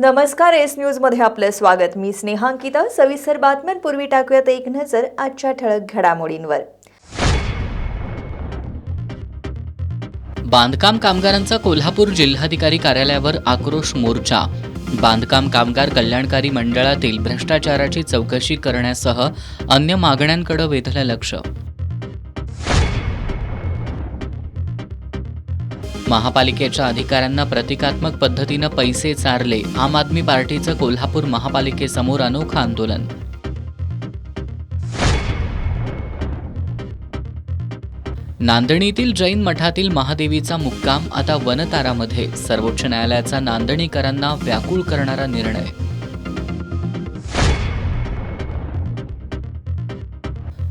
नमस्कार, S news मध्ये आपलं स्वागत। मी स्नेहांकिता। सविस्तर बातम्यांपूर्वी टाकूयात एक नजर आजच्या ठळक घडामोडींवर। बांधकाम कामगारांचा कोल्हापूर जिल्हाधिकारी कार्यालयावर आक्रोश मोर्चा। बांधकाम कामगार कल्याणकारी मंडळातील भ्रष्टाचाराची चौकशी करण्यासह अन्य मागण्यांकडे वेधलं लक्ष। महापालिकेच्या अधिकाऱ्यांना प्रतिकात्मक पद्धतीनं पैसे चारले, आम आदमी पार्टीचं कोल्हापूर महापालिकेसमोर अनोखं आंदोलन। नांदणीतील जैन मठातील महादेवीचा मुक्काम आता वनतारामध्ये, सर्वोच्च न्यायालयाचा नांदणीकरांना व्याकुळ करणारा निर्णय।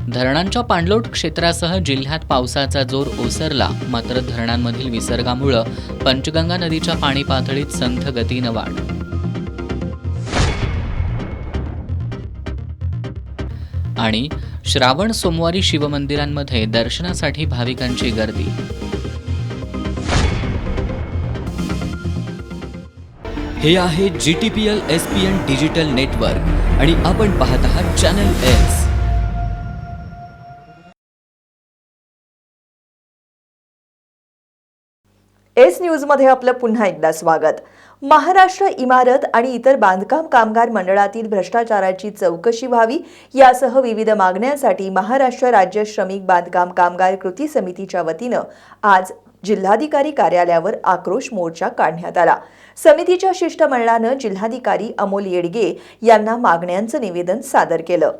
धरणांच्या पाणलोट क्षेत्रासह जिल्ह्यात पावसाचा जोर ओसरला, मात्र धरणांमधील विसर्गामुळे पंचगंगा नदीच्या पाणी पातळीत संथ गतीनं वाढ। आणि श्रावण सोमवारी शिवमंदिरांमध्ये दर्शनासाठी भाविकांची गर्दी। हे आहे GTPL SPN डिजिटल नेटवर्क आणि आपण पाहत आहात चॅनल एस। एस न्यूज मध्ये आपलं पुन्हा एकदा स्वागत। महाराष्ट्र इमारत आणि इतर बांधकाम कामगार मंडळातील भ्रष्टाचाराची चौकशी व्हावी यासह विविध मागण्यांसाठी महाराष्ट्र राज्य श्रमिक बांधकाम कामगार कृती समितीच्या वतीनं आज जिल्हाधिकारी कार्यालयावर आक्रोश मोर्चा काढण्यात आला। समितीच्या शिष्टमंडळानं जिल्हाधिकारी अमोल येडगे यांना मागण्यांचं निवेदन सादर केलं।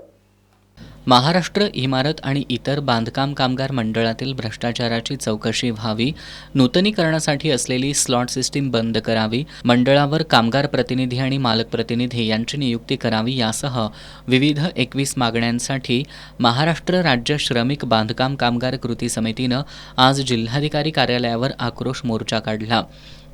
महाराष्ट्र इमारत आणि इतर बांधकाम कामगार मंडळातील भ्रष्टाचाराची चौकशी व्हावी, नूतनीकरणासाठी असलेली स्लॉट सिस्टीम बंद करावी, मंडळावर कामगार प्रतिनिधी आणि मालक प्रतिनिधी यांची नियुक्ती करावी यासह विविध 21 मागण्यांसाठी महाराष्ट्र राज्य श्रमिक बांधकाम कामगार कृती समितीनं आज जिल्हाधिकारी कार्यालयावर आक्रोश मोर्चा काढला।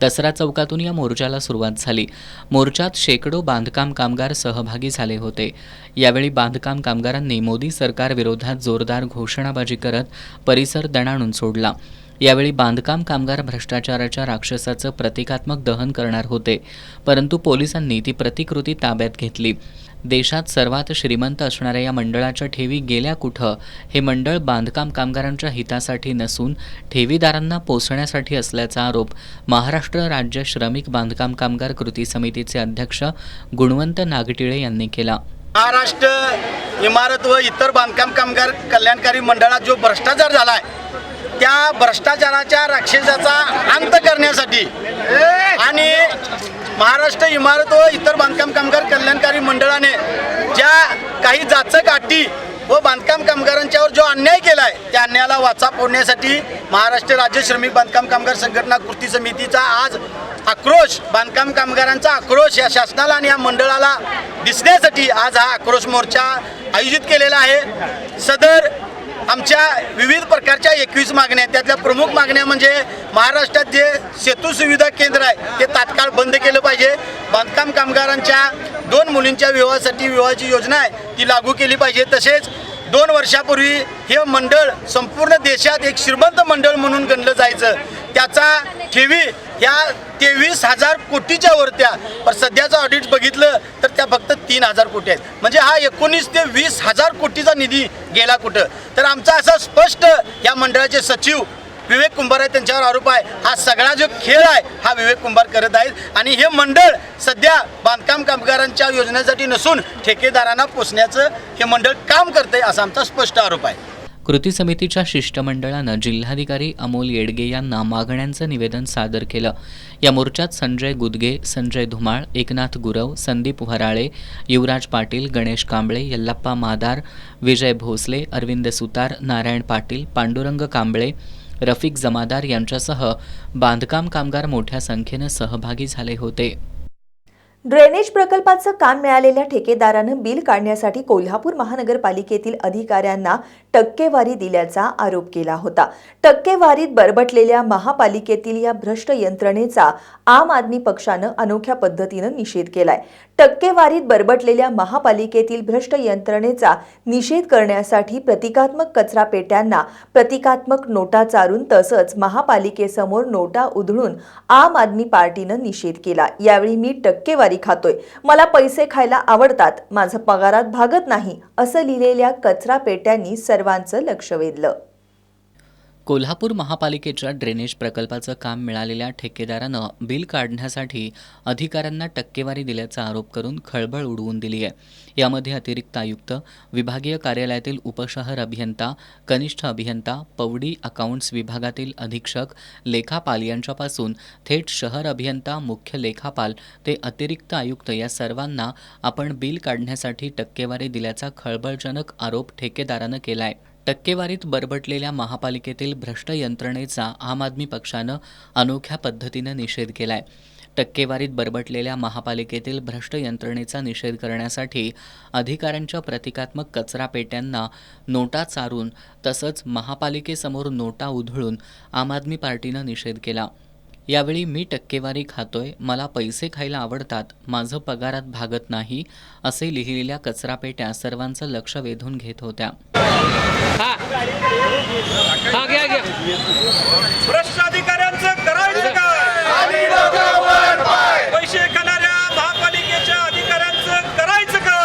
दसरा चौकातून या मोर्चाला सुरुवात झाली। मोर्चात शेकडो बांधकाम कामगार सहभागी झाले होते। यावेळी बांधकाम कामगारांनी मोदी सरकार विरोधात जोरदार घोषणाबाजी करत परिसर दणाणून सोडला। यावेळी बांधकाम कामगार भ्रष्टाचाराच्या राक्षसाचं प्रतिकात्मक दहन करणार होते, परंतु पोलिसांनी ती प्रतिकृती ताब्यात घेतली। देशात सर्वात श्रीमंत असणाऱ्या या मंडळाच्या ठेवी गेल्या कुठं? हे मंडळ बांधकाम कामगारांच्या हितासाठी नसून ठेवीदारांना पोसण्यासाठी असल्याचा आरोप महाराष्ट्र राज्य श्रमिक बांधकाम कामगार कृती समितीचे अध्यक्ष गुणवंत नागटिळे यांनी केला। महाराष्ट्र इमारत व इतर बांधकाम कामगार कल्याणकारी मंडळात जो भ्रष्टाचार झाला आहे, त्या भ्रष्टाचाराच्या राक्षसाचा अंत करण्यासाठी आणि महाराष्ट्र इमारत व इतर बांधकाम कामगार कल्याणकारी मंडळाने ज्या काही जाचक अटी व बांधकाम कामगारांच्यावर जो अन्याय केला आहे, त्या अन्यायाला वाचा फोडण्यासाठी महाराष्ट्र राज्य श्रमिक बांधकाम कामगार संघटना कृती समितीचा आज आक्रोश, बांधकाम कामगारांचा आक्रोश या शासनाला आणि या मंडळाला दिसण्यासाठी आज हा आक्रोश मोर्चा आयोजित केलेला आहे। सदर आमच्या विविध प्रकारच्या 21 मागण्या, त्यातल्या प्रमुख मागण्या म्हणजे महाराष्ट्रात जे सेतू सुविधा केंद्र आहे ते तात्काळ बंद केलं पाहिजे। बांधकाम कामगारांच्या 2 मुलींच्या विवाहासाठी विवाहाची योजना आहे ती लागू केली पाहिजे। तसेच 2 वर्षापूर्वी हे मंडळ संपूर्ण देशात एक श्रीमंत मंडळ म्हणून गणलं जायचं, त्याचा ठेवी ह्या 23,000 कोटीच्या वरत्या, पण सध्याचं ऑडिट बघितलं तर त्या फक्त 3,000 कोटी आहेत। म्हणजे हा 19 ते 20,000 कोटीचा निधी गेला कुठं? तर आमचा असा स्पष्ट या मंडळाचे सचिव विवेक कुंभार आहे, त्यांच्यावर आरोप आहे, हा सगळा जो खेळ आहे हा विवेक कुंभार करत आहेत आणि हे मंडळ सध्या बांधकाम कामगारांच्या योजनेसाठी नसून ठेकेदारांना पोसण्याचं हे मंडळ काम करते असा आमचा स्पष्ट आरोप आहे। कृती समितीच्या शिष्टमंडळानं जिल्हाधिकारी अमोल येडगे यांना मागण्यांचं निवेदन सादर केलं। या मोर्चात संजय गुदगे, संजय धुमाळ, एकनाथ गुरव, संदीप वराळे, युवराज पाटील, गणेश कांबळे, यल्लाप्पा मादार, विजय भोसले, अरविंद सुतार, नारायण पाटील, पांडुरंग कांबळे, रफिक जमादार यांच्यासह बांधकाम कामगार मोठ्या संख्येनं सहभागी झाले होते। ड्रेनेज प्रकल्पाचं काम मिळालेल्या ठेकेदारानं बिल काढण्यासाठी कोल्हापूर महानगरपालिकेतील अधिकाऱ्यांना टक्केवारी दिल्याचा आरोप केला होता। टक्केवारीत बरबटलेल्या महापालिकेतील या भ्रष्ट यंत्रणेचा आम आदमी पक्षानं अनोख्या पद्धतीनं निषेध केलाय। टक्केवारीत बरबटलेल्या महापालिकेतील भ्रष्ट यंत्रणेचा निषेध करण्यासाठी प्रतिकात्मक कचरा पेट्यांना प्रतिकात्मक नोटा चारून तसंच महापालिकेसमोर नोटा उधळून आम आदमी पार्टीनं निषेध केला। यावेळी मी टक्केवारी टक्केवारी खातोय, मला पैसे खायला आवडतात, माझं पगारात भागत नाही, असं लिहिलेल्या कचरा पेट्यांनी सर्वांचं लक्ष वेधलं. कोल्हापूर महापालिकेच्या ड्रेनेज प्रकल्पाचं काम मिळालेल्या ठेकेदारानं बिल काढण्यासाठी अधिकाऱ्यांना टक्केवारी दिल्याचा आरोप करून खळबळ उडवून दिली आहे. यामध्ये अतिरिक्त आयुक्त, विभागीय कार्यालयातील उपशहर अभियंता, कनिष्ठ अभियंता, पवडी अकाउंट्स विभागातील अधीक्षक, लेखापाल यांच्यापासून थेट शहर अभियंता, मुख्य लेखापाल ते अतिरिक्त आयुक्त या सर्वांना आपण बिल काढण्यासाठी टक्केवारी दिल्याचा खळबळजनक आरोप ठेकेदारानं केलाय. टक्केवारीत बरबटलेल्या महापालिकेतील भ्रष्ट यंत्रणेचा आम आदमी पक्षानं अनोख्या पद्धतीनं निषेध केलाय. टक्केवारीत बरबटलेल्या महापालिकेतील भ्रष्ट यंत्रणेचा निषेध करण्यासाठी अधिकाऱ्यांच्या प्रतिकात्मक कचरा पेट्यांना नोटा चारून तसंच महापालिकेसमोर नोटा उधळून आम आदमी पार्टीनं निषेध केला. यावेळी मी टक्केवारी खातोय, मला पैसे खायला आवडतात, माझं पगारात भागत नाही, असे लिहिलेल्या कचरापेट्या सर्वांचं लक्ष वेधून घेत होत्या. भ्रष्ट अधिकाऱ्यांचं करायचं काय? पैसे खाणाऱ्या महापालिकेच्या अधिकाऱ्यांचं करायचं काय?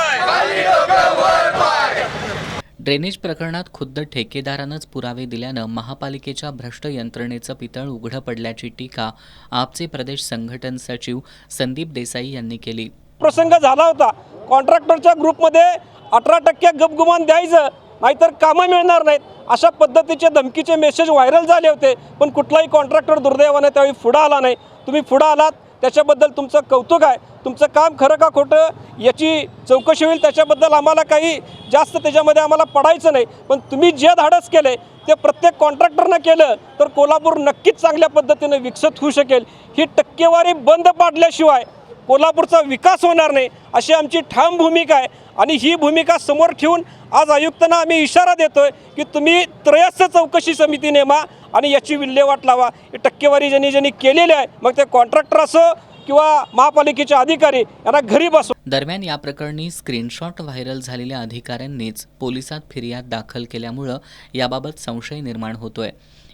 ड्रेनेज प्रकरणात खुद्द ठेकेदारानंच पुरावे दिल्यानं महापालिकेच्या भ्रष्ट यंत्रणेचं पितळ उघडं पडल्याची टीका आपचे प्रदेश संघटन सचिव संदीप देसाई यांनी केली. प्रसंग झाला होता. कॉन्ट्रॅक्टरच्या ग्रुपमध्ये 18% गपगुमान द्यायचं, नाहीतर कामं मिळणार नाहीत, अशा पद्धतीचे धमकीचे मेसेज व्हायरल झाले होते. पण कुठलाही कॉन्ट्रॅक्टर दुर्दैवाने त्यावेळी पुढं आला नाही. तुम्ही पुढं आलात, त्याच्याबद्दल तुमचं कौतुक आहे. तुमचं काम खरं का खोटं याची चौकशी होईल, त्याच्याबद्दल आम्हाला काही जास्त त्याच्यामध्ये आम्हाला पडायचं नाही. पण तुम्ही जे धाडस केले ते प्रत्येक कॉन्ट्रॅक्टरनं केलं तर कोल्हापूर नक्कीच चांगल्या पद्धतीने विकसित होऊ शकेल. ही टक्केवारी बंद पाडल्याशिवाय कोल्हापूरचा विकास होणार नाही, अशी आमची ठाम भूमिका आहे. आणि ही भूमिका समोर ठेवून आज आयुक्तांना आम्ही इशारा देतोय की तुम्ही त्रयस्थ चौकशी समिती नेमा आणि याची विल्हेवाट लावा. ही टक्केवारी ज्यांनी केलेली आहे, मग ते कॉन्ट्रॅक्टर असो किंवा महापालिकेचे अधिकारी, यांना घरी बसवा. दरम्यान या प्रकरणी स्क्रीनशॉट व्हायरल झालेल्या अधिकाऱ्यांनीच पोलिसात फिर्याद दाखल केल्यामुळं याबाबत संशय निर्माण होतोय.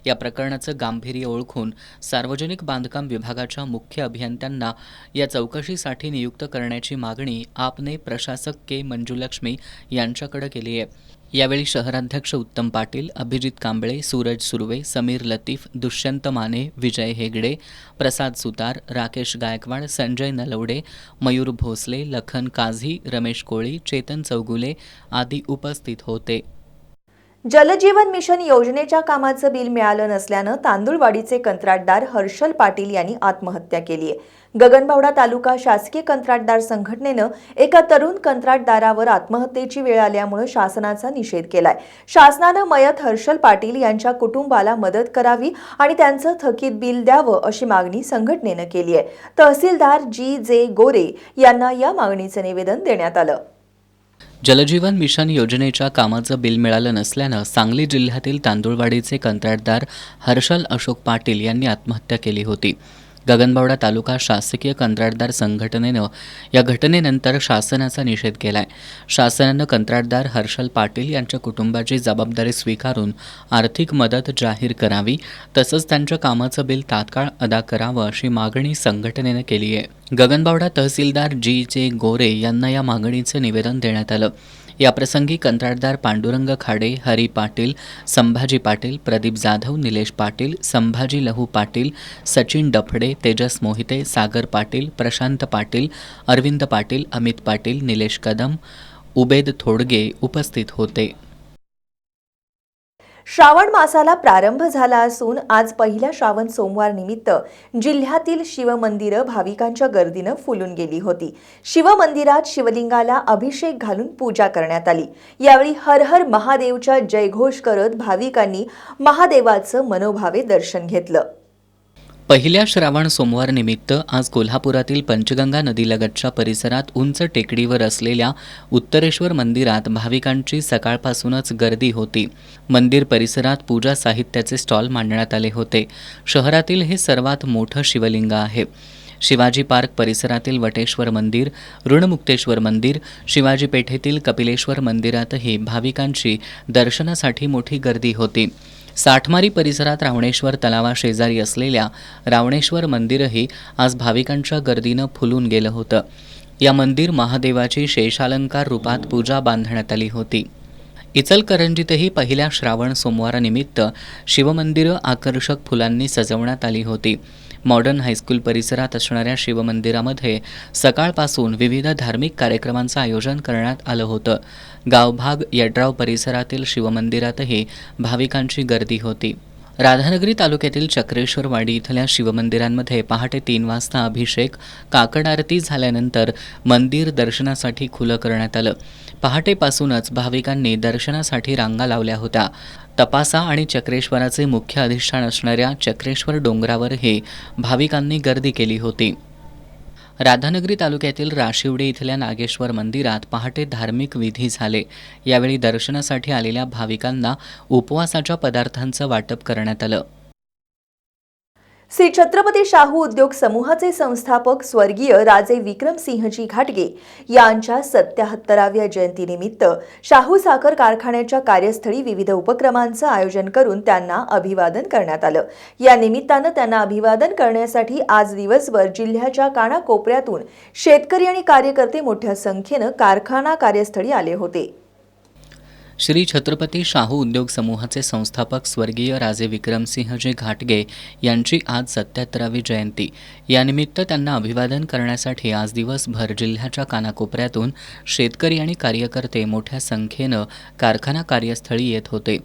या प्रकरणाचं गांभीर्य ओळखून सार्वजनिक बांधकाम विभागाच्या मुख्य अभियंत्यांना या चौकशीसाठी नियुक्त करण्याची मागणी आपने प्रशासक के मंजुलक्ष्मी यांच्याकडे केली आहे. यावेळी शहराध्यक्ष उत्तम पाटील, अभिजित कांबळे, सूरज सुर्वे, समीर लतीफ, दुष्यंत माने, विजय हेगडे, प्रसाद सुतार, राकेश गायकवाड, संजय नलवडे, मयूर भोसले, लखन काझी, रमेश कोळी, चेतन चौगुले आदी उपस्थित होते. जलजीवन मिशन योजनेच्या कामाचं बिल मिळालं नसल्यानं तांदूळवाडीचे कंत्राटदार हर्षल पाटील यांनी आत्महत्या केली आहे. गगनबावडा तालुका शासकीय कंत्राटदार संघटनेनं एका तरुण कंत्राटदारावर आत्महत्येची वेळ आल्यामुळे शासनाचा निषेध केलाय. शासनानं मयत हर्षल पाटील यांच्या कुटुंबाला मदत करावी आणि त्यांचं थकीत बिल द्यावं अशी मागणी संघटनेनं केली आहे. तहसीलदार जी.जे. गोरे यांना या मागणीचं निवेदन देण्यात आलं. जलजीवन मिशन योजनेच्या कामाचं बिल मिळालं नसल्यानं सांगली जिल्ह्यातील तांदूळवाडीचे कंत्राटदार हर्षल अशोक पाटील यांनी आत्महत्या केली होती. गगनबावडा तालुका शासकीय कंत्राटदार संघटनेनं या घटनेनंतर शासनाचा निषेध केलाय. शासनानं कंत्राटदार हर्षल पाटील यांच्या कुटुंबाची जबाबदारी स्वीकारून आर्थिक मदत जाहीर करावी, तसंच त्यांच्या कामाचं बिल तात्काळ अदा करावं अशी मागणी संघटनेनं केली आहे. गगनबावडा तहसीलदार जी.जे. गोरे यांना या मागणीचं निवेदन देण्यात आलं. याप्रसंगी कंत्राटदार पांडुरंग खाडे, हरी पाटील, संभाजी पाटील, प्रदीप जाधव, निलेश पाटील, संभाजी लहू पाटील, सचिन डफडे, तेजस मोहिते, सागर पाटील, प्रशांत पाटील, अरविंद पाटील, अमित पाटील, निलेश कदम, उबेद थोडगे उपस्थित होते. श्रावण मासाला प्रारंभ झाला असून आज पहिल्या श्रावण सोमवार निमित्त जिल्ह्यातील शिवमंदिरं भाविकांच्या गर्दीनं फुलून गेली होती. शिवमंदिरात शिवलिंगाला अभिषेक घालून पूजा करण्यात आली. यावेळी हर हर महादेवच्या जयघोष करत भाविकांनी महादेवाचं मनोभावे दर्शन घेतलं. पहिल्या श्रावण सोमवार निमित्त आज कोल्हापुरातील पंचगंगा नदीलगतच्या परिसरात उंच टेकडीवर असलेल्या उत्तरेश्वर मंदिरात भाविकांची सकाळपासूनच गर्दी होती. मंदिर परिसरात पूजा साहित्याचे स्टॉल मांडण्यात आले होते. शहरातील हे सर्वात मोठं शिवलिंग आहे. शिवाजी पार्क परिसरातील वटेश्वर मंदिर, ऋणमुक्तेश्वर मंदिर, शिवाजी पेठेतील कपिलेश्वर मंदिरातही भाविकांची दर्शनासाठी मोठी गर्दी होती. साठमारी परिसरात रावणेश्वर तलावाशेजारी असलेल्या रावणेश्वर मंदिरही आज भाविकांच्या गर्दीनं फुलून गेलं होतं. या मंदिर महादेवाची शेषालंकार रूपात पूजा बांधण्यात आली होती. इचलकरंजीतही पहिल्या श्रावण सोमवारानिमित्त शिवमंदिरं आकर्षक फुलांनी सजवण्यात आली होती. मॉडर्न हायस्कूल परिसरात असणाऱ्या शिवमंदिरामध्ये सकाळपासून विविध धार्मिक कार्यक्रमांचं आयोजन करण्यात आलं होतं. गावभाग यड्राव परिसरातील शिवमंदिरातही भाविकांची गर्दी होती. राधानगरी तालुक्यातील चक्रेश्वरवाडी इथल्या शिवमंदिरांमध्ये पहाटे 3 वाजता अभिषेक, काकड आरती झाल्यानंतर मंदिर दर्शनासाठी खुलं करण्यात आलं. पहाटेपासूनच भाविकांनी दर्शनासाठी रांगा लावल्या होत्या. तपासा आणि चक्रेश्वराचे मुख्य अधिष्ठान असणाऱ्या चक्रेश्वर डोंगरावरही भाविकांनी गर्दी केली होती. राधानगरी तालुक्यातील राशिवडे इथल्या नागेश्वर मंदिरात पहाटे धार्मिक विधी झाले. यावेळी दर्शनासाठी आलेल्या भाविकांना उपवासाच्या पदार्थांचं वाटप करण्यात आलं. श्री छत्रपती शाहू उद्योग समूहाचे संस्थापक स्वर्गीय राजे विक्रमसिंहजी घाटगे यांच्या 77व्या जयंतीनिमित्त शाहू साखर कारखान्याच्या कार्यस्थळी विविध उपक्रमांचं आयोजन करून त्यांना अभिवादन करण्यात आलं. या निमित्तानं त्यांना अभिवादन करण्यासाठी आज दिवसभर जिल्ह्याच्या कानाकोपऱ्यातून शेतकरी आणि कार्यकर्ते मोठ्या संख्येनं कारखाना कार्यस्थळी आले होते. श्री छत्रपती शाहू उद्योग समूहाचे संस्थापक स्वर्गीय राजे विक्रमसिंहजी घाटगे यांची आज 77वी जयंती. यानिमित्त त्यांना अभिवादन करण्यासाठी आज दिवसभर जिल्ह्याच्या कानाकोपऱ्यातून शेतकरी आणि कार्यकर्ते मोठ्या संख्येनं कारखाना कार्यस्थळी येत होते.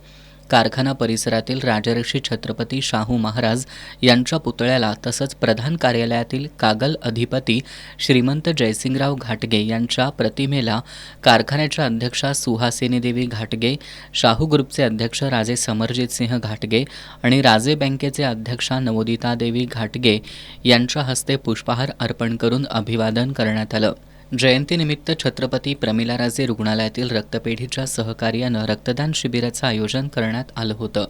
कारखाना परिसरातील राजर्षी छत्रपती शाहू महाराज यांच्या पुतळ्याला तसंच प्रधान कार्यालयातील कागल अधिपती श्रीमंत जयसिंगराव घाटगे यांच्या प्रतिमेला कारखान्याच्या अध्यक्षा सुहासिनीदेवी घाटगे, शाहू ग्रुपचे अध्यक्ष राजे समरजितसिंह घाटगे आणि राजे बँकेचे अध्यक्षा नवोदितादेवी घाटगे यांच्या हस्ते पुष्पहार अर्पण करून अभिवादन करण्यात आलं. जयंतीनिमित्त छत्रपती प्रमिलाराजे रुग्णालयातील रक्तपेढीच्या सहकार्यानं रक्तदान शिबिराचं आयोजन करण्यात आलं होतं.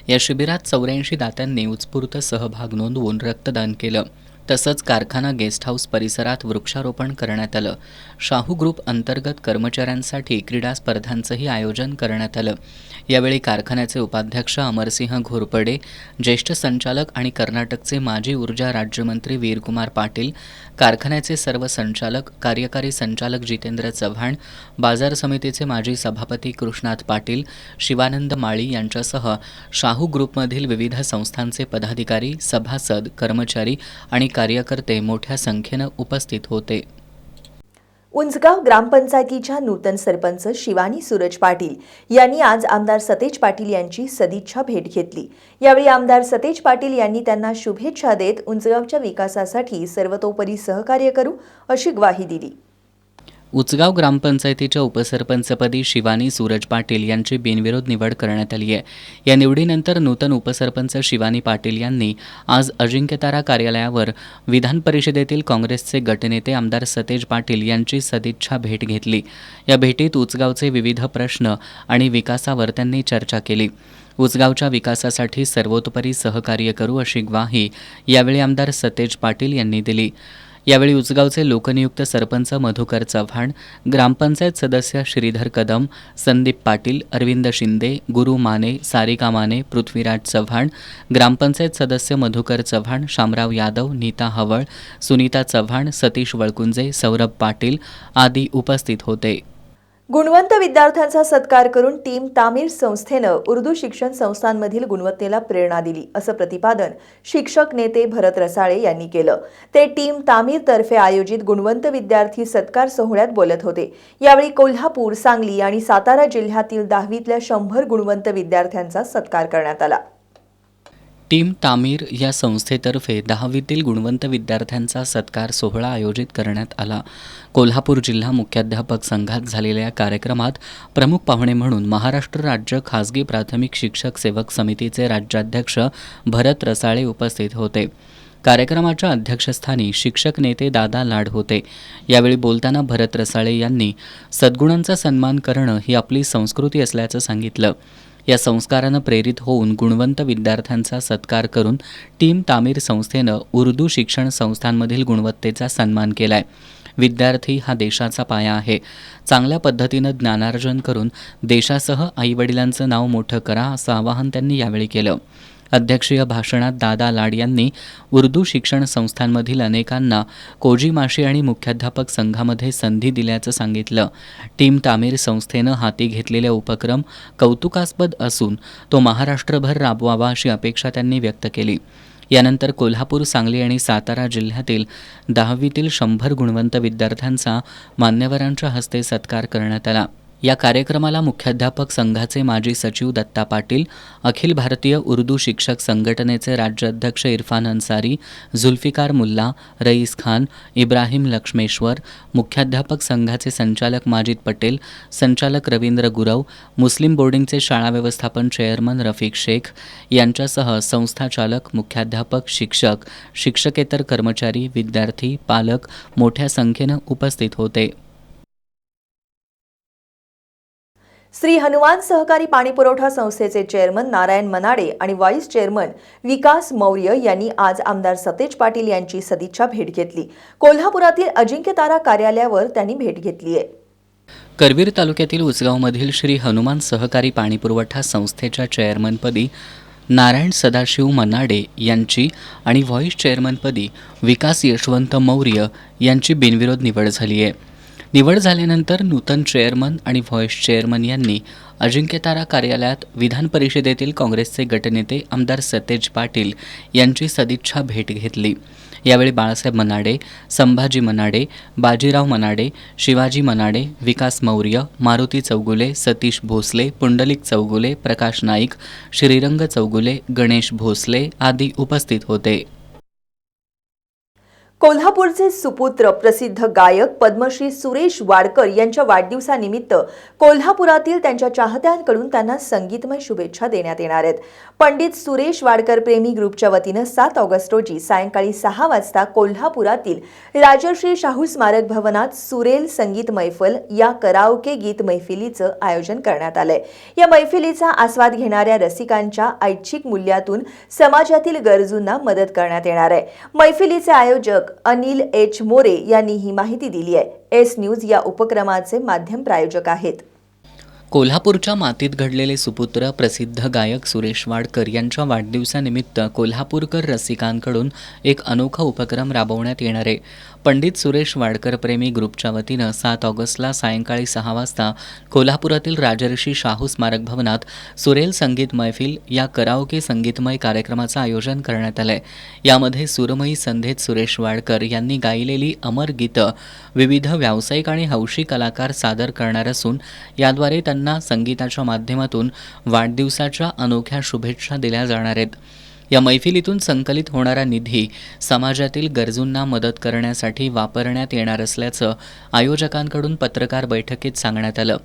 या शिबिरात 84 दात्यांनी उत्स्फूर्त सहभाग नोंदवून रक्तदान केलं. तसंच कारखाना गेस्ट हाऊस परिसरात वृक्षारोपण करण्यात आलं. शाहू ग्रुप अंतर्गत कर्मचाऱ्यांसाठी क्रीडा स्पर्धांचंही आयोजन करण्यात आलं. यावेळी कारखान्याचे उपाध्यक्ष अमरसिंह घोरपडे, ज्येष्ठ संचालक आणि कर्नाटकचे माजी ऊर्जा राज्यमंत्री वीरकुमार पाटील, कारखान्याचे सर्व संचालक, कार्यकारी संचालक जितेंद्र चव्हाण, बाजार समितीचे माजी सभापती कृष्णात पाटील, शिवानंद माळी यांच्यासह शाहू ग्रुपमधील विविध संस्थांचे पदाधिकारी, सभासद, कर्मचारी आणि कार्यकर्ते मोठ्या संख्येनं उपस्थित होते. उंचगाव ग्रामपंचायतीच्या नूतन सरपंच शिवानी सूरज पाटील यांनी आज आमदार सतेज पाटील यांची सदिच्छा भेट घेतली. यावेळी आमदार सतेज पाटील यांनी त्यांना शुभेच्छा देत उंचगावच्या विकासासाठी सर्वतोपरी सहकार्य करू अशी ग्वाही दिली. उचगाव ग्रामपंचायतीच्या उपसरपंचपदी शिवानी सूरज पाटील यांची बिनविरोध निवड करण्यात आली आहे. या निवडीनंतर नूतन उपसरपंच शिवानी पाटील यांनी आज अजिंक्यतारा कार्यालयावर विधान परिषदेतील काँग्रेसचे गटनेते आमदार सतेज पाटील यांची सदिच्छा भेट घेतली. या भेटीत उचगावचे विविध प्रश्न आणि विकासावर त्यांनी चर्चा केली. उचगावच्या विकासासाठी सर्वतोपरी सहकार्य करू अशी ग्वाही यावेळी आमदार सतेज पाटील यांनी दिली. यावेळी उचगावचे लोकनियुक्त सरपंच मधुकर चव्हाण, ग्रामपंचायत सदस्य श्रीधर कदम, संदीप पाटील, अरविंद शिंदे, गुरु माने, सारिका माने, पृथ्वीराज चव्हाण, ग्रामपंचायत सदस्य मधुकर चव्हाण, शामराव यादव, नीता हवळ, सुनीता चव्हाण, सतीश वळकुंजे, सौरभ पाटील आदी उपस्थित होते. गुणवंत विद्यार्थ्यांचा सत्कार करून टीम तामीर संस्थेनं उर्दू शिक्षण संस्थांमधील गुणवत्तेला प्रेरणा दिली असं प्रतिपादन शिक्षक नेते भरत रसाळे यांनी केलं. ते टीम तामीर तर्फे आयोजित गुणवंत विद्यार्थी सत्कार सोहळ्यात बोलत होते. यावेळी कोल्हापूर, सांगली आणि सातारा जिल्ह्यातील 10वीतल्या 100 गुणवंत विद्यार्थ्यांचा सत्कार करण्यात आला. टीम तामीर या संस्थेतर्फे 10वीतील गुणवंत विद्यार्थ्यांचा सत्कार सोहळा आयोजित करण्यात आला. कोल्हापूर जिल्हा मुख्याध्यापक संघात झालेल्या या कार्यक्रमात प्रमुख पाहुणे म्हणून महाराष्ट्र राज्य खासगी प्राथमिक शिक्षक सेवक समितीचे राज्याध्यक्ष भरत रसाळे उपस्थित होते. कार्यक्रमाच्या अध्यक्षस्थानी शिक्षक नेते दादा लाड होते. यावेळी बोलताना भरत रसाळे यांनी सद्गुणांचा सन्मान करणं ही आपली संस्कृती असल्याचं सांगितलं. या संस्कारानं प्रेरित होऊन गुणवंत विद्यार्थ्यांचा सत्कार करून टीम तामीर संस्थेनं उर्दू शिक्षण संस्थांमधील गुणवत्तेचा सन्मान केलाय. विद्यार्थी हा देशाचा पाया आहे. चांगल्या पद्धतीनं ज्ञानार्जन करून देशासह आईवडिलांचं नाव मोठं करा, असं आवाहन त्यांनी यावेळी केलं. अध्यक्षीय भाषणात दादा लाड यांनी उर्दू शिक्षण संस्थांमधील अनेकांना कोजी माशी आणि मुख्याध्यापक संघामध्ये संधी दिल्याचं सांगितलं. टीम तामीर संस्थेनं हाती घेतलेला उपक्रम कौतुकास्पद असून तो महाराष्ट्रभर राबवावा अशी अपेक्षा त्यांनी व्यक्त केली. यानंतर कोल्हापूर, सांगली आणि सातारा जिल्ह्यातील 10वीतील 100 गुणवंत विद्यार्थ्यांचा मान्यवरांच्या हस्ते सत्कार करण्यात आला. या कार्यक्रमाला मुख्याध्यापक संघाचे माजी सचिव दत्ता पाटील, अखिल भारतीय उर्दू शिक्षक संघटनेचे राज्याध्यक्ष इरफान अन्सारी, जुल्फिकार मुल्ला, रईस खान, इब्राहिम लक्ष्मेश्वर, मुख्याध्यापक संघाचे संचालक माजिद पटेल, संचालक रवींद्र गुरव, मुस्लिम बोर्डिंगचे शाळा व्यवस्थापन चेअरमन रफिक शेख यांच्यासह संस्थाचालक, मुख्याध्यापक, शिक्षक, शिक्षकेतर कर्मचारी, विद्यार्थी, पालक मोठ्या संख्येनं उपस्थित होते. श्री हनुमान सहकारी पाणीपुरवठा संस्थेचे चेअरमन नारायण मनाडे आणि व्हाईस चेअरमन विकास मौर्य यांनी आज आमदार सतेज पाटील यांची सदिच्छा भेट घेतली. कोल्हापुरातील अजिंक्यतारा कार्यालयावर त्यांनी भेट घेतली आहे. करवीर तालुक्यातील उसगावमधील श्री हनुमान सहकारी पाणीपुरवठा संस्थेच्या चेअरमनपदी नारायण सदाशिव मनाडे यांची आणि व्हाईस चेअरमनपदी विकास यशवंत मौर्य यांची बिनविरोध निवड झाली आहे. निवड झाल्यानंतर नूतन चेअरमन आणि व्हाईस चेअरमन यांनी अजिंक्यतारा कार्यालयात विधान परिषदेतील काँग्रेसचे गटनेते आमदार सतेज पाटील यांची सदिच्छा भेट घेतली. यावेळी बाळासाहेब मनाडे, संभाजी मनाडे, बाजीराव मनाडे, शिवाजी मनाडे, विकास मौर्य, मारुती चौगुले, सतीश भोसले, पुंडलिक चौगुले, प्रकाश नाईक, श्रीरंग चौगुले, गणेश भोसले आदी उपस्थित होते. कोल्हापूरचे सुपुत्र प्रसिद्ध गायक पद्मश्री सुरेश वाडकर यांच्या वाढदिवसानिमित्त कोल्हापुरातील त्यांच्या चाहत्यांकडून त्यांना संगीतमय शुभेच्छा देण्यात येणार आहेत. पंडित सुरेश वाडकर प्रेमी ग्रुपच्या वतीनं 7 ऑगस्ट रोजी सायंकाळी 6 वाजता कोल्हापुरातील राजर्षी शाहू स्मारक भवनात सुरेल संगीत मैफल या कराओके गीत मैफिलीचं आयोजन करण्यात आलंय. या मैफिलीचा आस्वाद घेणाऱ्या रसिकांच्या ऐच्छिक मूल्यातून समाजातील गरजूंना मदत करण्यात येणार आहे. मैफिलीचे आयोजक अनिल एच मोरे यांनी ही माहिती दिली आहे. एस न्यूज या उपक्रमाचे माध्यम प्रायोजक आहेत. कोल्हापूरच्या मातीत घडलेले सुपुत्र प्रसिद्ध गायक सुरेश वाडकर यांच्या वाढदिवसानिमित्त कोल्हापूरकर रसिकांकडून एक अनोखा उपक्रम राबवण्यात येणार आहे. पंडित सुरेश वाडकर प्रेमी ग्रुपच्या वतीनं 7 ऑगस्टला सायंकाळी 6 वाजता कोल्हापुरातील राजर्षी शाहू स्मारक भवनात सुरेल संगीत मैफिल या कराओके संगीतमय कार्यक्रमाचं आयोजन करण्यात आलंय. यामध्ये सुरमयी संधेत सुरेश वाडकर यांनी गायलेली अमर गीतं विविध व्यावसायिक आणि हौशी कलाकार सादर करणार असून याद्वारे त्यांना संगीताच्या माध्यमातून वाढदिवसाच्या अनोख्या शुभेच्छा दिल्या जाणार आहेत. या मैफिलीतून संकलित होणारा निधी समाजातील गरजूंना मदत करण्यासाठी वापरण्यात येणार असल्याचं आयोजकांकडून पत्रकार बैठकीत सांगण्यात आलं.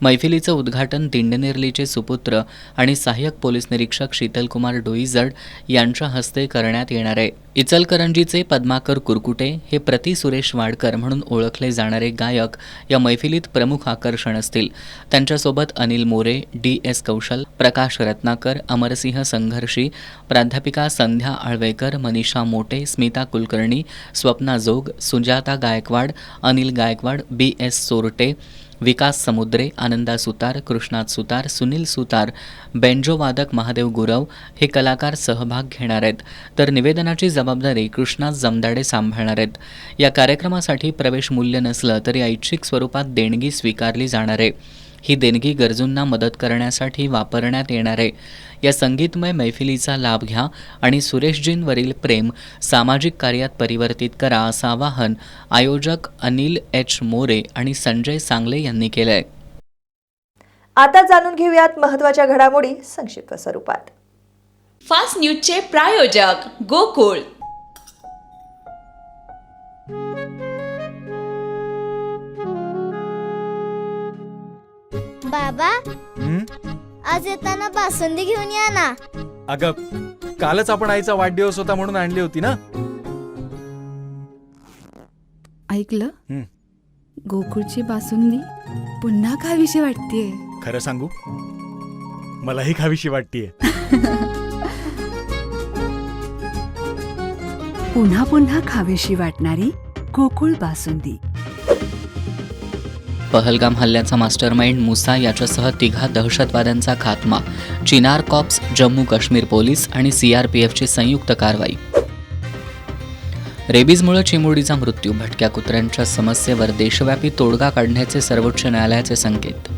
मैफिलीचं उद्घाटन दिंडनेरलीचे सुपुत्र आणि सहाय्यक पोलीस निरीक्षक शीतलकुमार डोईजड यांच्या हस्ते करण्यात येणार आहे. इचलकरंजीचे पद्माकर कुरकुटे हे प्रति सुरेश वाडकर म्हणून ओळखले जाणारे गायक या मैफिलीत प्रमुख आकर्षण असतील. त्यांच्यासोबत अनिल मोरे, DS कौशल, प्रकाश रत्नाकर, अमरसिंह संघर्षी, प्राध्यापिका संध्या आळवेकर, मनीषा मोटे, स्मिता कुलकर्णी, स्वप्ना जोग, सुजाता गायकवाड, अनिल गायकवाड, BS सोरटे, विकास समुद्रे, आनंदा सुतार, कृष्णात सुतार, सुनील सुतार, बेंजो वादक महादेव गुरव हे कलाकार सहभाग घेणार आहेत. तर निवेदनाची जबाबदारी कृष्णात जमदाडे सांभाळणार आहेत. या कार्यक्रमासाठी प्रवेश मूल्य नसलं तरी ऐच्छिक स्वरूपात देणगी स्वीकारली जाणार आहे. ही देणगी गरजूंना मदत करण्यासाठी वापरण्यात येणार आहे. या संगीतमय मैफिलीचा लाभ घ्या आणि सुरेशजींवरील प्रेम सामाजिक कार्यात परिवर्तित करा असं आवाहन आयोजक अनिल एच मोरे आणि संजय सांगले यांनी केलंय. आता जाणून घेऊयात महत्त्वाच्या घडामोडी संक्षिप्त स्वरूपात. फास्ट न्यूजचे प्रायोजक गोकुळ. बाबा आज येताना बासुंदी घेऊन या ना. अगं कालच आपण आईचा वाढदिवस होता म्हणून आणली होती ना. ऐकलं, गोकुळची बासुंदी पुन्हा खावीशी वाटतेय. खरं सांगू, मलाही खावीशी वाटतेय. पुन्हा पुन्हा खावीशी वाटणारी गोकुळ बासुंदी. पहलगाम हल्ल्याचा मास्टरमाइंड मुसा याच्यासह 3 दहशतवाद्यांचा खात्मा. चिनार कॉप्स, जम्मू काश्मीर पोलीस आणि CRPFची संयुक्त कारवाई. रेबीजमुळे चिमुरडीचा मृत्यू. भटक्या कुत्र्यांच्या समस्येवर देशव्यापी तोडगा काढण्याचे सर्वोच्च न्यायालयाचे संकेत.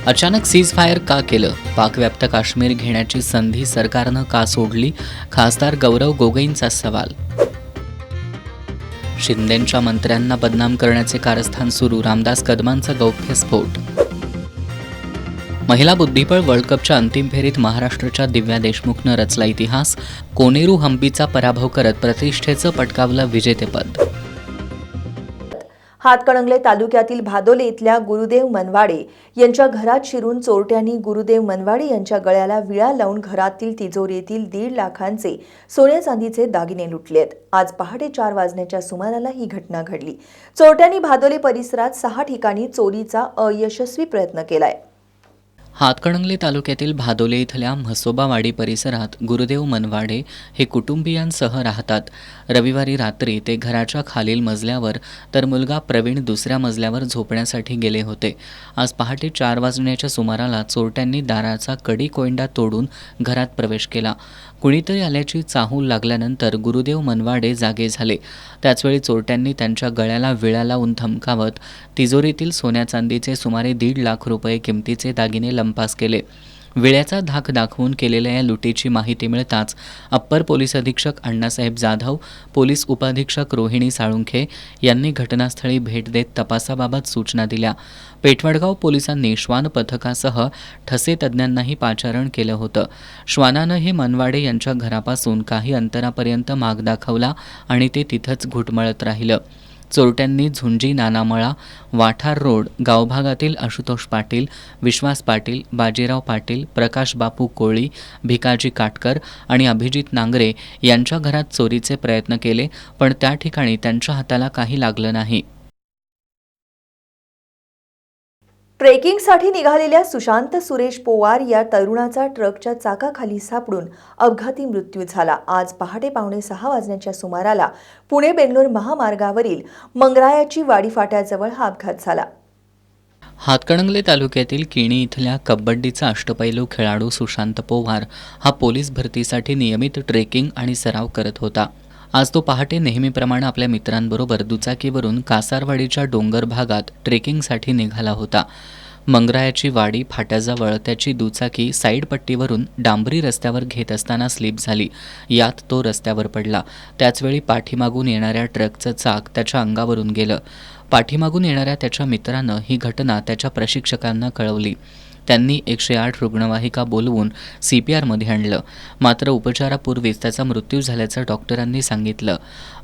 अचानक सीज फायर का केलं? पाकव्याप्त काश्मीर घेण्याची संधी सरकारनं का सोडली? खासदार गौरव गोगोईंचा सवाल. शिंदेंच्या मंत्र्यांना बदनाम करण्याचे कारस्थान सुरू. रामदास कदमांचा गौप्यस्फोट. महिला बुद्धिबळ वर्ल्ड कपच्या अंतिम फेरीत महाराष्ट्राच्या दिव्या देशमुखनं रचला इतिहास. कोनेरू हंपीचा पराभव करत प्रतिष्ठेचं पटकावलं विजेतेपद. हातकणंगले तालुक्यातील भादोले इथल्या गुरुदेव मनवाडे यांच्या घरात शिरून चोरट्यांनी गुरुदेव मनवाडे यांच्या गळ्याला विळा लावून घरातील तिजोरीतील 1.5 लाखांचे सोन्या चांदीचे दागिने लुटलेत. आज पहाटे 4 वाजण्याच्या सुमाराला ही घटना घडली. चोरट्यांनी भादोले परिसरात 6 ठिकाणी चोरीचा अयशस्वी प्रयत्न केलाय. हातकणंगले तालुक्यातील भादोले इथल्या म्हसोबावाडी परिसरात गुरुदेव मनवाडे हे कुटुंबियांसह राहतात. रविवारी रात्री ते घराच्या खालील मजल्यावर तर मुलगा प्रवीण दुसऱ्या मजल्यावर झोपण्यासाठी गेले होते. आज पहाटे 4 वाजण्याच्या सुमाराला चोरट्यांनी दाराचा कडी कोयंडा तोडून घरात प्रवेश केला. कुणीतरी आल्याची चाहूल लागल्यानंतर गुरुदेव मनवाडे जागे झाले. त्याचवेळी चोरट्यांनी त्यांच्या गळ्याला विळा लावून धमकावत तिजोरीतील सोन्या चांदीचे सुमारे 1.5 लाख रुपये किमतीचे दागिने लंपास केले. विळ्याचा धाक दाखवून केलेल्या या लुटीची माहिती मिळताच अप्पर पोलीस अधीक्षक अण्णासाहेब जाधव, पोलीस उपअधीक्षक रोहिणी साळुंखे यांनी घटनास्थळी भेट देत तपासाबाबत सूचना दिल्या. पेठवडगाव पोलिसांनी श्वान पथकासह ठसे तज्ज्ञांनाही पाचारण केलं होतं. श्वानानं हे मनवाडे यांच्या घरापासून काही अंतरापर्यंत माग दाखवला आणि ते तिथंच घुटमळत राहिलं. चोरट्यांनी झुंजी नानामळा, वाठार रोड गावभागातील आशुतोष पाटील, विश्वास पाटील, बाजीराव पाटील, प्रकाश बापू कोळी, भिकाजी काटकर आणि अभिजित नांगरे यांच्या घरात चोरीचे प्रयत्न केले, पण त्या ठिकाणी त्यांच्या हाताला काही लागलं नाही. ट्रेकिंगसाठी निघालेल्या सुशांत सुरेश पोवार या तरुणाचा ट्रकच्या चाकाखाली सापडून अपघाती मृत्यू झाला. आज पहाटे 5:45 वाजण्याच्या सुमाराला पुणे बेंगलोर महामार्गावरील मंगरायाची वाडी फाट्याजवळ हा अपघात झाला. हातकणंगले तालुक्यातील किणी इथल्या कबड्डीचा अष्टपैलू खेळाडू सुशांत पोवार हा पोलीस भरतीसाठी नियमित ट्रेकिंग आणि सराव करत होता. आज तो पहाटे नेहमीप्रमाणे आपल्या मित्रांबरोबर दुचाकीवरून कासारवाडीच्या डोंगर भागात ट्रेकिंगसाठी निघाला होता. मंगरायाची वाडी फाट्याजवळ त्याची दुचाकी साईड पट्टीवरून डांबरी रस्त्यावर घेत असताना स्लिप झाली. यात तो रस्त्यावर पडला. त्याचवेळी पाठीमागून येणाऱ्या ट्रकचं चाक त्याच्या अंगावरून गेलं. पाठीमागून येणाऱ्या त्याच्या मित्रानं ही घटना त्याच्या प्रशिक्षकांना कळवली. त्यांनी 108 रुग्णवाहिका बोलवून CPRमध्ये आणलं. मात्र उपचारापूर्वीच त्याचा मृत्यू झाल्याचं डॉक्टरांनी सांगितलं.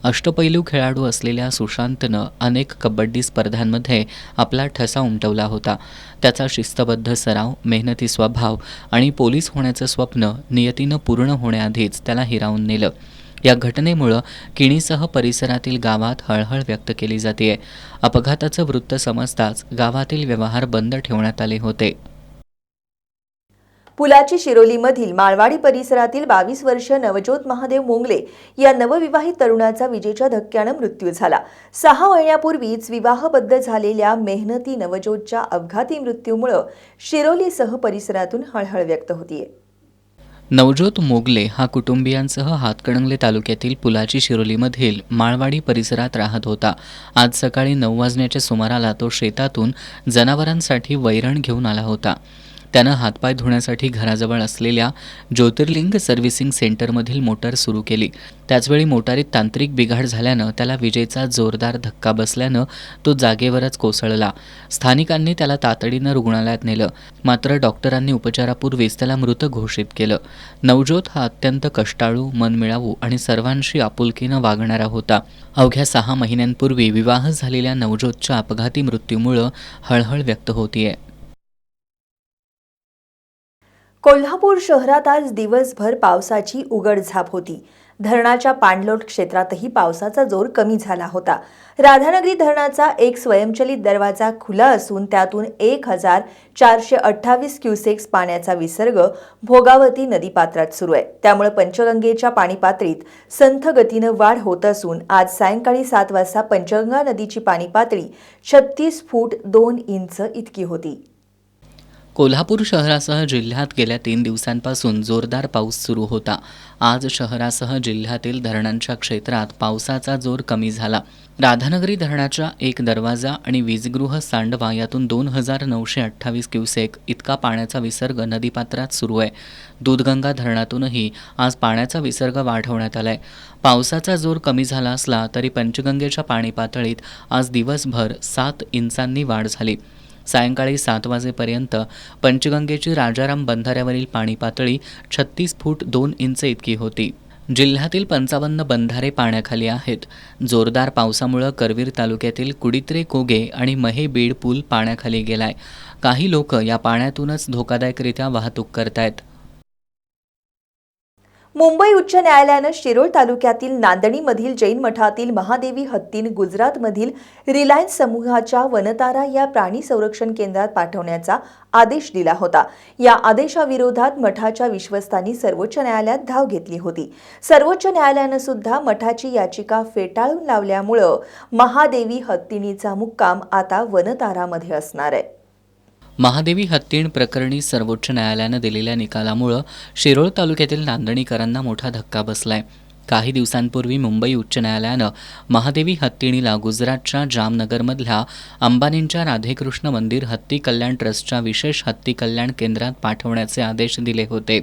अष्टपैलू खेळाडू असलेल्या सुशांतनं अनेक कबड्डी स्पर्धांमध्ये आपला ठसा उमटवला होता. त्याचा शिस्तबद्ध सराव, मेहनती स्वभाव आणि पोलीस होण्याचं स्वप्न नियतीनं पूर्ण होण्याआधीच त्याला हिरावून नेलं. या घटनेमुळं किणीसह परिसरातील गावात हळहळ व्यक्त केली जाते. अपघाताचं वृत्त समजताच गावातील व्यवहार बंद ठेवण्यात आले होते. पुलाची शिरोलीमधील माळवाडी परिसरातील 22 वर्षीय नवज्योत महादेव मोंगले या नवविवाहित तरुणाचा विजेच्या धक्क्यानं मृत्यू झाला. 6 महिन्यापूर्वीच विवाहबद्ध झालेल्या मेहनती नवज्योतच्या अपघाती मृत्यूमुळे शिरोलीसह परिसरातून हळहळ व्यक्त होतीये. नवज्योत मोगले हा कुटुंबियांसह हातकणंगले तालुक्यातील पुलाची शिरोलीमधील माळवाडी परिसरात राहत होता. आज सकाळी 9 वाजण्याच्या सुमाराला तो शेतातून जनावरांसाठी वैरण घेऊन आला होता. त्यानं हातपाय धुण्यासाठी घराजवळ असलेल्या ज्योतिर्लिंग सर्व्हिसिंग सेंटरमधील मोटार सुरू केली. त्याचवेळी मोटारीत तांत्रिक बिघाड झाल्यानं त्याला विजेचा जोरदार धक्का बसल्यानं तो जागेवरच कोसळला. स्थानिकांनी त्याला तातडीनं रुग्णालयात नेलं. मात्र डॉक्टरांनी उपचारापूर्वीच त्याला मृत घोषित केलं. नवज्योत हा अत्यंत कष्टाळू, मनमिळावू आणि सर्वांशी आपुलकीनं वागणारा होता. अवघ्या 6 महिन्यांपूर्वी विवाह झालेल्या नवज्योतच्या अपघाती मृत्यूमुळं हळहळ व्यक्त होतीये. कोल्हापूर शहरात आज दिवसभर पावसाची उघडझाप होती. धरणाच्या पाणलोट क्षेत्रातही पावसाचा जोर कमी झाला होता. राधानगरी धरणाचा एक स्वयंचलित दरवाजा खुला असून त्यातून 1428 क्युसेक्स पाण्याचा विसर्ग भोगावती नदीपात्रात सुरू आहे. त्यामुळे पंचगंगेच्या पाणी पातळीत संथ गतीनं वाढ होत असून आज सायंकाळी 7 वाजता पंचगंगा नदीची पाणी पातळी 36 फूट 2 इंच इतकी होती. कोल्हापूर शहरासह जिल्ह्यात गेल्या 3 दिवसांपासून जोरदार पाऊस सुरू होता. आज शहरासह जिल्ह्यातील धरणांच्या क्षेत्रात पावसाचा जोर कमी झाला. राधानगरी धरणाच्या एक दरवाजा आणि वीजगृह सांडवा यातून 2928 क्युसेक इतका पाण्याचा विसर्ग नदीपात्रात सुरू आहे. दूधगंगा धरणातूनही आज पाण्याचा विसर्ग वाढवण्यात आलाय. पावसाचा जोर कमी झाला असला तरी पंचगंगेच्या पाणी पातळीत आज दिवसभर 7 इंचांनी वाढ झाली. सायंकाळी 7 वाजेपर्यंत पंचगंगेची राजाराम बंधाऱ्यावरील पाणी पातळी 36 फूट 2 इंच इतकी होती. जिल्ह्यातील 55 बंधारे पाण्याखाली आहेत. जोरदार पावसामुळे करवीर तालुक्यातील कुडित्रे कोगे आणि महे बीड पूल पाण्याखाली गेलाय. काही लोक या पाण्यातूनच धोकादायकरित्या वाहतूक करतायत. मुंबई उच्च न्यायालयानं शिरोळ तालुक्यातील नांदणीमधील जैन मठातील महादेवी हत्तीन गुजरातमधील रिलायन्स समूहाच्या वनतारा या प्राणी संरक्षण केंद्रात पाठवण्याचा आदेश दिला होता. या आदेशाविरोधात मठाच्या विश्वस्तांनी सर्वोच्च न्यायालयात धाव घेतली होती. सर्वोच्च न्यायालयानं सुद्धा मठाची याचिका फेटाळून लावल्यामुळं महादेवी हत्तीणीचा मुक्काम आता वनतारामध्ये असणार आहे. महादेवी हत्तीण प्रकरणी सर्वोच्च न्यायालयानं दिलेल्या निकालामुळं शिरोळ तालुक्यातील नांदणीकरांना मोठा धक्का बसलाय. काही दिवसांपूर्वी मुंबई उच्च न्यायालयानं महादेवी हत्तीणीला गुजरातच्या जामनगरमधल्या अंबानींच्या राधेकृष्ण मंदिर हत्ती कल्याण ट्रस्टच्या विशेष हत्ती कल्याण केंद्रात पाठवण्याचे आदेश दिले होते.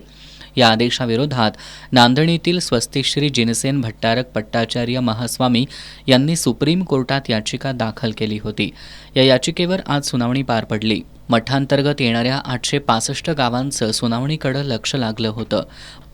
या आदेशाविरोधात नांदणीतील स्वस्तिश्री जिनसेन भट्टारक पट्टाचार्य महास्वामी यांनी सुप्रीम कोर्टात याचिका दाखल केली होती. या याचिकेवर आज सुनावणी पार पडली. मठांतर्गत येणाऱ्या 865 गावांचं सुनावणीकडे लक्ष लागलं होतं.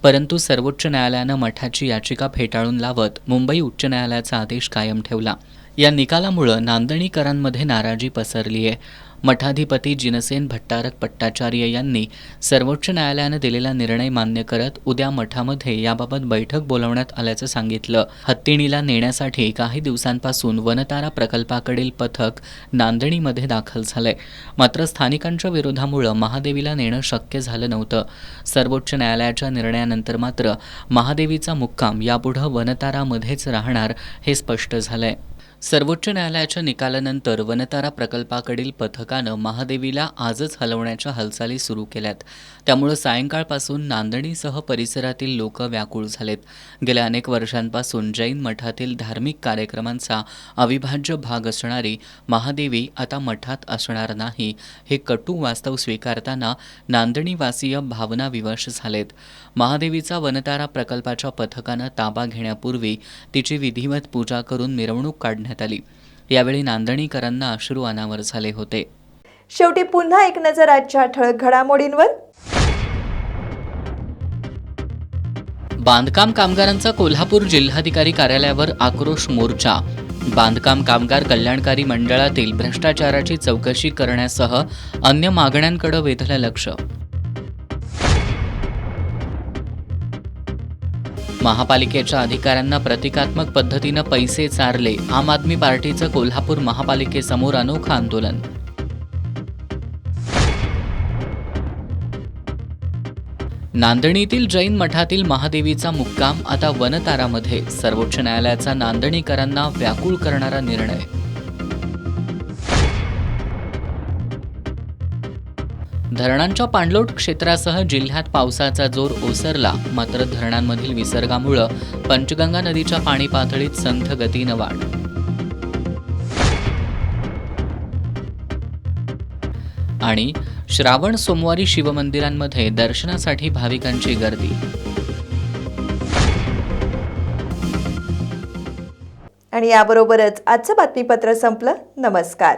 परंतु सर्वोच्च न्यायालयानं मठाची याचिका फेटाळून लावत मुंबई उच्च न्यायालयाचा आदेश कायम ठेवला. या निकालामुळं नांदणीकरांमध्ये नाराजी पसरली आहे. मठाधिपती जिनसेन भट्टारक पट्टाचार्य यांनी सर्वोच्च न्यायालयानं दिलेला निर्णय मान्य करत उद्या मठामध्ये याबाबत बैठक बोलावण्यात आल्याचं सांगितलं. हत्तीणीला नेण्यासाठी काही दिवसांपासून वनतारा प्रकल्पाकडील पथक नांदणीमध्ये दाखल झालंय. मात्र स्थानिकांच्या विरोधामुळं महादेवीला नेणं शक्य झालं नव्हतं. सर्वोच्च न्यायालयाच्या निर्णयानंतर मात्र महादेवीचा मुक्काम यापुढं वनतारामध्येच राहणार हे स्पष्ट झालंय. सर्वोच्च न्यायालयाच्या निकालानंतर वनतारा प्रकल्पाकडील पथकानं महादेवीला आजच हलवण्याच्या हालचाली सुरू केल्यात. त्यामुळे सायंकाळपासून नांदणीसह परिसरातील लोक व्याकुळ झालेत. गेल्या अनेक वर्षांपासून जैन मठातील धार्मिक कार्यक्रमांचा अविभाज्य भाग असणारी महादेवी आता मठात असणार नाही हे कटू वास्तव स्वीकारताना नांदणीवासीय भावनाविवश झालेत. महादेवीचा वनतारा प्रकल्पाच्या पथकानं ताबा घेण्यापूर्वी तिची विधिवत पूजा करून मिरवणूक काढण्यात आली. यावेळी नांदणीकरांना अश्रू अनावर झाले होते. शेवटी पुन्हा एक नजर आजच्या ठळक घडामोडींवर. बांधकाम कामगारांचा कोल्हापूर जिल्हाधिकारी कार्यालयावर आक्रोश मोर्चा. बांधकाम कामगार कल्याणकारी मंडळातील भ्रष्टाचाराची चौकशी करण्यासह अन्य मागण्यांकडे वेधलं लक्ष. महापालिकेच्या अधिकाऱ्यांना प्रतिकात्मक पद्धतीनं पैसे चारले. आम आदमी पार्टीचं कोल्हापूर महापालिकेसमोर अनोखं आंदोलन. नांदणीतील जैन मठातील महादेवीचा मुक्काम आता वनतारामध्ये. सर्वोच्च न्यायालयाचा नांदणीकरांना व्याकुळ करणारा निर्णय. धरणांच्या पाणलोट क्षेत्रासह जिल्ह्यात पावसाचा जोर ओसरला. मात्र धरणांमधील विसर्गामुळे पंचगंगा नदीच्या पाणी पातळीत संथ गतीनं वाढ. आणि श्रावण सोमवारी शिवमंदिरांमध्ये दर्शनासाठी भाविकांची गर्दी. आणि याबरोबरच आजचं बातमीपत्र संपलं. नमस्कार.